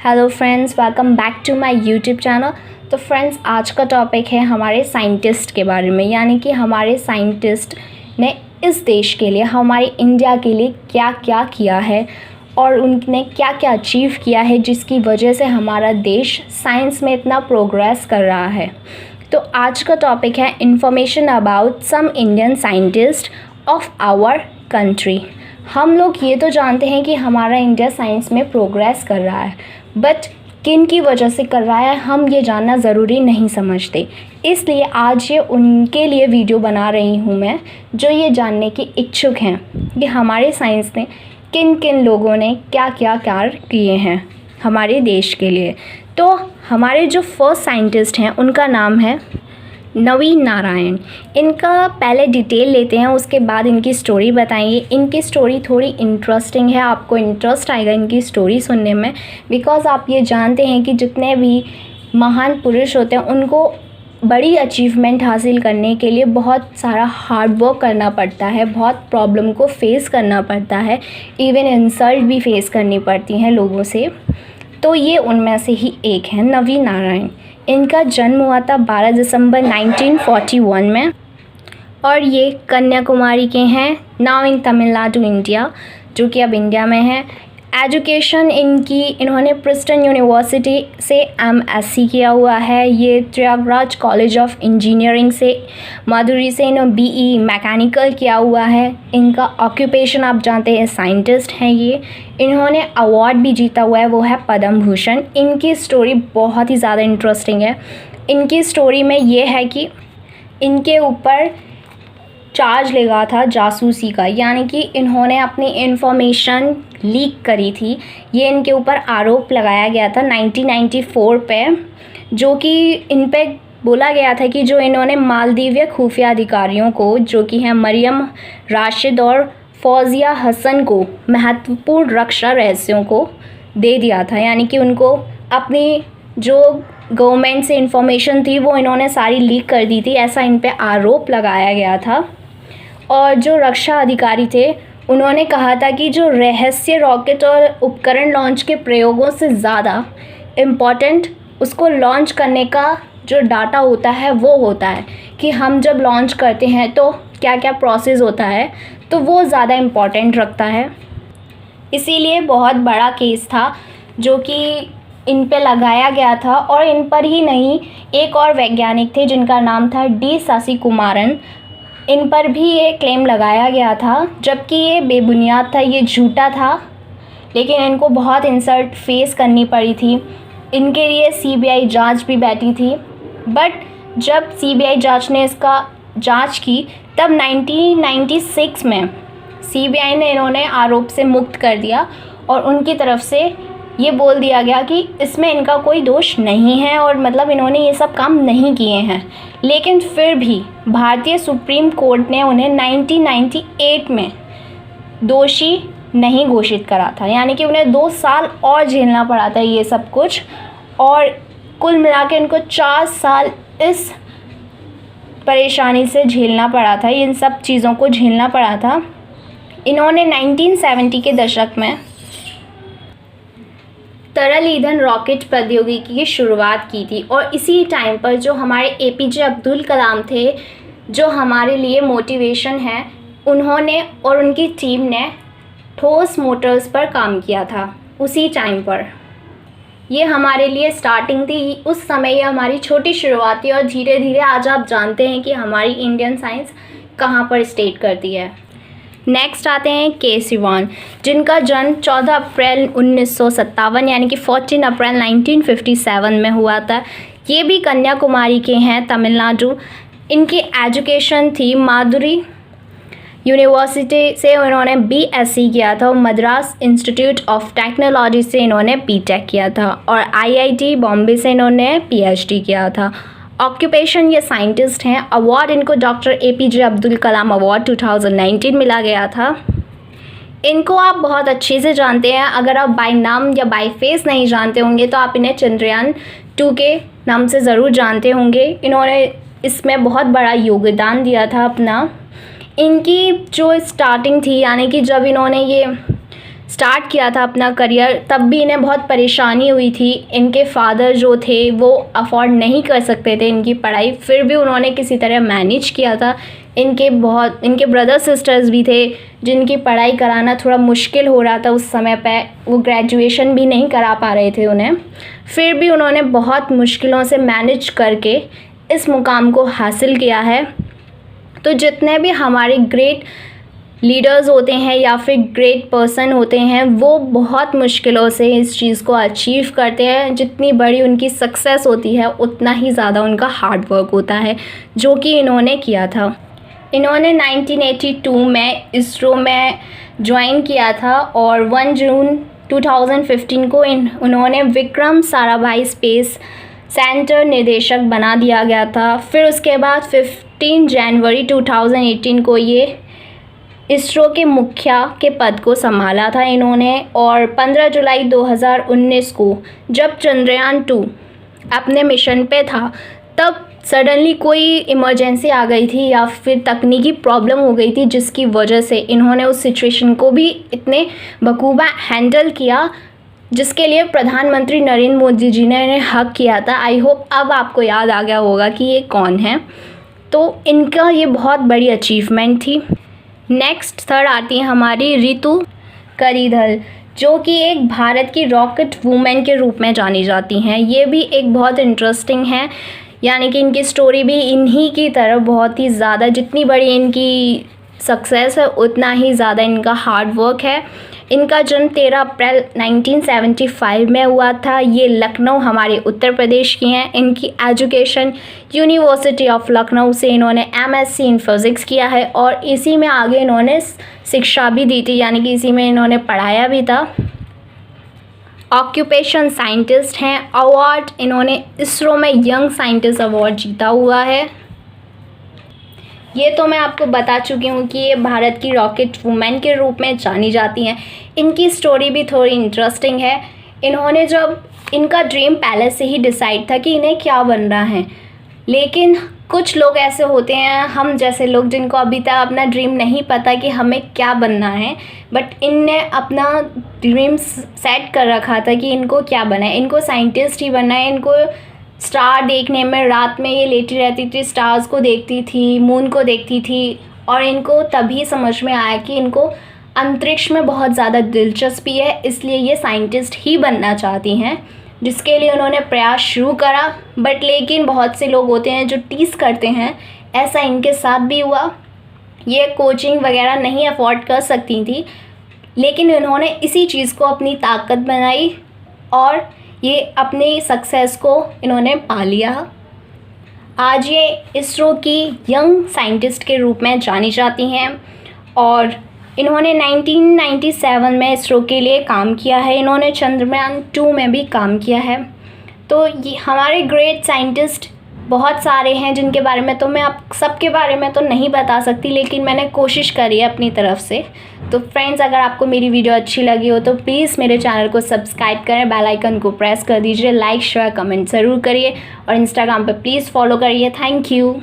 Hello friends, welcome back to my YouTube channel. तो friends, आज का टॉपिक है हमारे साइंटिस्ट के बारे में, यानी कि हमारे साइंटिस्ट ने इस देश के लिए, हमारे इंडिया के लिए क्या क्या किया है और उनने क्या क्या अचीव किया है जिसकी वजह से हमारा देश साइंस में इतना प्रोग्रेस कर रहा है। तो आज का टॉपिक है information about some Indian scientist of our country. हम लोग ये तो जानते हैं कि हमारा इंडिया साइंस में प्रोग्रेस कर रहा है, बट किन की वजह से कर रहा है हम ये जानना ज़रूरी नहीं समझते। इसलिए आज ये उनके लिए वीडियो बना रही हूँ मैं, जो ये जानने की इच्छुक हैं कि हमारे साइंस ने किन किन लोगों ने क्या क्या कार्य किए हैं हमारे देश के लिए। तो हमारे जो फर्स्ट साइंटिस्ट हैं उनका नाम है नवीन नारायण। इनका पहले डिटेल लेते हैं, उसके बाद इनकी स्टोरी बताएंगे। इनकी स्टोरी थोड़ी इंटरेस्टिंग है, आपको इंटरेस्ट आएगा इनकी स्टोरी सुनने में, बिकॉज़ आप ये जानते हैं कि जितने भी महान पुरुष होते हैं उनको बड़ी अचीवमेंट हासिल करने के लिए बहुत सारा हार्ड वर्क करना पड़ता है, बहुत प्रॉब्लम को फेस करना पड़ता है, इवन इंसल्ट भी फेस करनी पड़ती हैं लोगों से। तो ये उनमें से ही एक है नवीन नारायण। इनका जन्म हुआ था 12 दिसंबर 1941 में और ये कन्याकुमारी के हैं, नाउ इन तमिलनाडु इंडिया, जो कि अब इंडिया में है। एजुकेशन इन्होंने प्रिंसटन यूनिवर्सिटी से एमएससी किया हुआ है। ये त्यागराज कॉलेज ऑफ इंजीनियरिंग से, माधुरी से इन्होंने बीई मैकेनिकल किया हुआ है। इनका ऑक्यूपेशन आप जानते हैं साइंटिस्ट हैं ये। इन्होंने अवार्ड भी जीता हुआ है, वो है पद्म भूषण। इनकी स्टोरी बहुत ही ज़्यादा इंटरेस्टिंग है। इनकी स्टोरी में ये है कि इनके ऊपर चार्ज लगा था जासूसी का, यानी कि इन्होंने अपनी इन्फॉर्मेशन लीक करी थी। ये इनके ऊपर आरोप लगाया गया था 1994 पे, जो कि इन पे बोला गया था कि जो इन्होंने मालदीवीय खुफिया अधिकारियों को, जो कि हैं मरियम राशिद और फौजिया हसन को, महत्वपूर्ण रक्षा रहस्यों को दे दिया था। यानी कि उनको अपनी जो गवर्नमेंट से इंफॉर्मेशन थी वो इन्होंने सारी लीक कर दी थी, ऐसा इन पे आरोप लगाया गया था। और जो रक्षा अधिकारी थे उन्होंने कहा था कि जो रहस्य रॉकेट और उपकरण लॉन्च के प्रयोगों से ज़्यादा इम्पॉर्टेंट उसको लॉन्च करने का जो डाटा होता है वो होता है कि हम जब लॉन्च करते हैं तो क्या क्या प्रोसेस होता है, तो वो ज़्यादा इम्पॉर्टेंट रखता है। इसीलिए बहुत बड़ा केस था जो कि इन पे लगाया गया था। और इन पर ही नहीं, एक और वैज्ञानिक थे जिनका नाम था डी शशिकुमारन। इन पर भी ये क्लेम लगाया गया था, जबकि ये बेबुनियाद था, ये झूठा था, लेकिन इनको बहुत इंसल्ट फेस करनी पड़ी थी। इनके लिए सीबीआई जांच भी बैठी थी, बट जब सीबीआई जांच ने इसका जांच की तब 1996 में सीबीआई ने इन्होंने आरोप से मुक्त कर दिया और उनकी तरफ से ये बोल दिया गया कि इसमें इनका कोई दोष नहीं है और मतलब इन्होंने ये सब काम नहीं किए हैं। लेकिन फिर भी भारतीय सुप्रीम कोर्ट ने उन्हें 1998 में दोषी नहीं घोषित करा था, यानी कि उन्हें 2 साल और झेलना पड़ा था ये सब कुछ, और कुल मिला के इनको 4 साल इस परेशानी से झेलना पड़ा था, इन सब चीज़ों को झेलना पड़ा था। इन्होंने 1970 के दशक में तरल ईंधन रॉकेट प्रौद्योगिकी की शुरुआत की थी और इसी टाइम पर जो हमारे एपीजे अब्दुल कलाम थे, जो हमारे लिए मोटिवेशन है, उन्होंने और उनकी टीम ने ठोस मोटर्स पर काम किया था उसी टाइम पर। ये हमारे लिए स्टार्टिंग थी उस समय, ये हमारी छोटी शुरुआत थी और धीरे धीरे आज आप जानते हैं कि हमारी इंडियन साइंस कहाँ पर स्टेट करती है। नेक्स्ट आते हैं के सिवान, जिनका जन्म 14 अप्रैल 1957 यानी कि 14 अप्रैल 1957 में हुआ था। ये भी कन्याकुमारी के हैं, तमिलनाडु। इनकी एजुकेशन थी माधुरी यूनिवर्सिटी से इन्होंने बीएससी किया था और मद्रास इंस्टीट्यूट ऑफ टेक्नोलॉजी से इन्होंने बीटेक किया था और आईआईटी बॉम्बे से इन्होंने पीएचडी किया था। ऑक्यूपेशन ये साइंटिस्ट हैं। अवार्ड इनको doctor APJ Abdul Kalam award 2019 मिला गया था। इनको आप बहुत अच्छे से जानते हैं, अगर आप बाय नाम या बाय फेस नहीं जानते होंगे तो आप इन्हें चंद्रयान 2 के नाम से ज़रूर जानते होंगे। इन्होंने इसमें बहुत बड़ा योगदान दिया था अपना। इनकी जो स्टार्टिंग थी, यानी कि जब इन्होंने ये स्टार्ट किया था अपना करियर, तब भी इन्हें बहुत परेशानी हुई थी। इनके फादर जो थे वो अफोर्ड नहीं कर सकते थे इनकी पढ़ाई, फिर भी उन्होंने किसी तरह मैनेज किया था। इनके ब्रदर सिस्टर्स भी थे जिनकी पढ़ाई कराना थोड़ा मुश्किल हो रहा था उस समय पे, वो ग्रेजुएशन भी नहीं करा पा रहे थे उन्हें, फिर भी उन्होंने बहुत मुश्किलों से मैनेज करके इस मुकाम को हासिल किया है। तो जितने भी हमारे ग्रेट लीडर्स होते हैं या फिर ग्रेट पर्सन होते हैं, वो बहुत मुश्किलों से इस चीज़ को अचीव करते हैं। जितनी बड़ी उनकी सक्सेस होती है उतना ही ज़्यादा उनका हार्ड वर्क होता है, जो कि इन्होंने किया था। इन्होंने 1982 में इसरो में ज्वाइन किया था और 1 जून 2015 को उन्होंने विक्रम साराभाई स्पेस सेंटर निदेशक बना दिया गया था। फिर उसके बाद 15 जनवरी 2018 को ये इसरो के मुखिया के पद को संभाला था इन्होंने। और 15 जुलाई 2019 को जब चंद्रयान 2 अपने मिशन पे था, तब सडनली कोई इमरजेंसी आ गई थी या फिर तकनीकी प्रॉब्लम हो गई थी, जिसकी वजह से इन्होंने उस सिचुएशन को भी इतने बखूबा हैंडल किया, जिसके लिए प्रधानमंत्री नरेंद्र मोदी जी ने इन्हें हक किया था। आई होप अब आपको याद आ गया होगा कि ये कौन है। तो इनका ये बहुत बड़ी अचीवमेंट थी। नेक्स्ट थर्ड आती है हमारी रितु करिधल, जो कि एक भारत की रॉकेट वूमेन के रूप में जानी जाती हैं। ये भी एक बहुत इंटरेस्टिंग है, यानी कि इनकी स्टोरी भी इन्हीं की तरह बहुत ही ज़्यादा, जितनी बड़ी इनकी सक्सेस है उतना ही ज़्यादा इनका हार्ड वर्क है। इनका जन्म 13 अप्रैल 1975 में हुआ था। ये लखनऊ हमारे उत्तर प्रदेश की हैं। इनकी एजुकेशन यूनिवर्सिटी ऑफ लखनऊ से इन्होंने MSc इन फिज़िक्स किया है और इसी में आगे इन्होंने शिक्षा भी दी थी, यानी कि इसी में इन्होंने पढ़ाया भी था। ऑक्यूपेशन साइंटिस्ट हैं। अवार्ड इन्होंने इसरो में यंग साइंटिस्ट अवार्ड जीता हुआ है। ये तो मैं आपको बता चुकी हूँ कि ये भारत की रॉकेट वुमेन के रूप में जानी जाती हैं। इनकी स्टोरी भी थोड़ी इंटरेस्टिंग है। इन्होंने जब इनका ड्रीम पहले से ही डिसाइड था कि इन्हें क्या बनना है, लेकिन कुछ लोग ऐसे होते हैं, हम जैसे लोग, जिनको अभी तक अपना ड्रीम नहीं पता कि हमें क्या बनना है, बट इनने अपना ड्रीम सेट कर रखा था कि इनको क्या बनना है। इनको साइंटिस्ट ही बनना है। इनको स्टार देखने में, रात में ये लेटी रहती थी, स्टार्स को देखती थी, मून को देखती थी, और इनको तभी समझ में आया कि इनको अंतरिक्ष में बहुत ज़्यादा दिलचस्पी है, इसलिए ये साइंटिस्ट ही बनना चाहती हैं, जिसके लिए उन्होंने प्रयास शुरू करा। बट लेकिन बहुत से लोग होते हैं जो टीज़ करते हैं, ऐसा इनके साथ भी हुआ। ये कोचिंग वगैरह नहीं अफोर्ड कर सकती थी, लेकिन इन्होंने इसी चीज़ को अपनी ताकत बनाई और ये अपनी सक्सेस को इन्होंने पा लिया। आज ये इसरो की यंग साइंटिस्ट के रूप में जानी जाती हैं और इन्होंने 1997 में इसरो के लिए काम किया है। इन्होंने चंद्रयान 2 में भी काम किया है। तो ये हमारे ग्रेट साइंटिस्ट बहुत सारे हैं, जिनके बारे में तो मैं आप सबके बारे में तो नहीं बता सकती, लेकिन मैंने कोशिश करी है अपनी तरफ से। तो फ्रेंड्स, अगर आपको मेरी वीडियो अच्छी लगी हो तो प्लीज़ मेरे चैनल को सब्सक्राइब करें, बेल आइकन को प्रेस कर दीजिए, लाइक शेयर कमेंट ज़रूर करिए और इंस्टाग्राम पर प्लीज़ फॉलो करिए। Thank you.